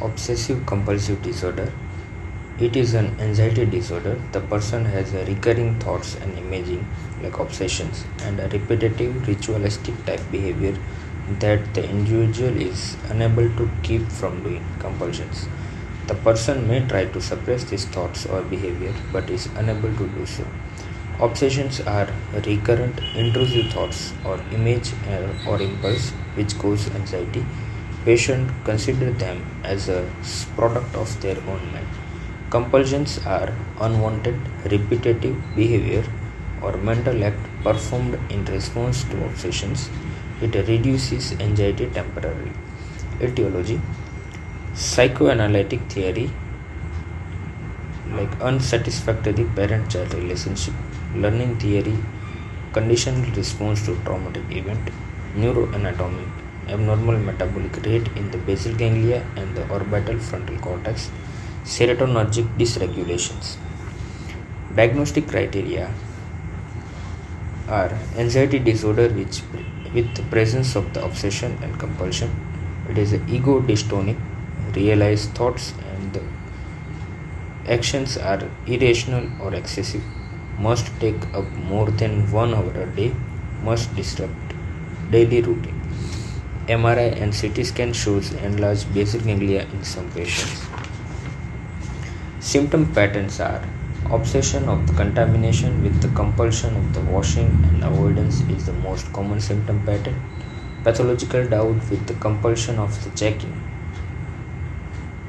Obsessive-compulsive disorder. It is an anxiety disorder. The person has a recurring thoughts and imaging like obsessions and a repetitive ritualistic type behavior that the individual is unable to keep from doing compulsions. The person may try to suppress these thoughts or behavior but is unable to do so. Obsessions are recurrent intrusive thoughts or image or impulse which cause anxiety. Patients consider them as a product of their own mind. Compulsions are unwanted, repetitive behavior or mental act performed in response to obsessions. It reduces anxiety temporarily. Etiology. Psychoanalytic theory like unsatisfactory parent-child relationship, learning theory, conditional response to traumatic event, neuroanatomy, abnormal metabolic rate in the basal ganglia and the orbital frontal cortex, serotonergic dysregulations. Diagnostic criteria are anxiety disorder with the presence of the obsession and compulsion. It is ego dystonic, realized thoughts and the actions are irrational or excessive, must take up more than 1 hour a day, must disrupt daily routine. MRI and CT scan shows enlarged basal ganglia in some patients. Symptom patterns are obsession of the contamination with the compulsion of the washing and avoidance is the most common symptom pattern. Pathological doubt with the compulsion of the checking.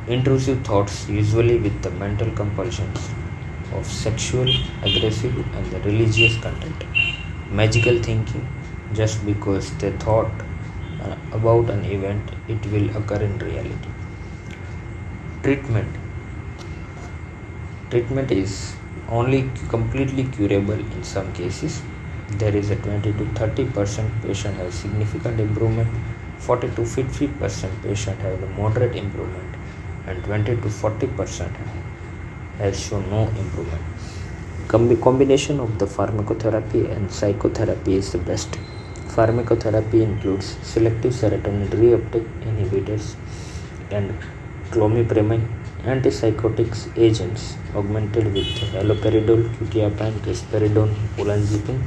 Intrusive thoughts usually with the mental compulsions of sexual, aggressive and the religious content. Magical thinking just because they thought about an event it will occur in reality. Treatment is only completely curable in some cases. There is a 20 to 30% patient have significant improvement, 40 to 50% patient have a moderate improvement, and 20 to 40% has shown no improvement. Combination of the pharmacotherapy and psychotherapy is the best. Pharmacotherapy includes selective serotonin reuptake inhibitors and clomipramine, antipsychotics agents augmented with haloperidol, quetiapine, risperidone, olanzapine,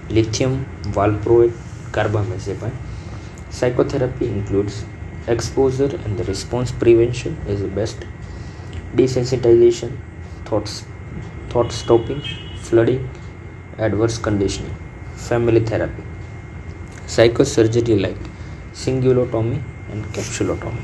lithium, valproate, carbamazepine. Psychotherapy includes exposure and the response prevention is the best. Desensitization, thought stopping, flooding, adverse conditioning. Family therapy. Psychosurgery like cingulotomy and capsulotomy.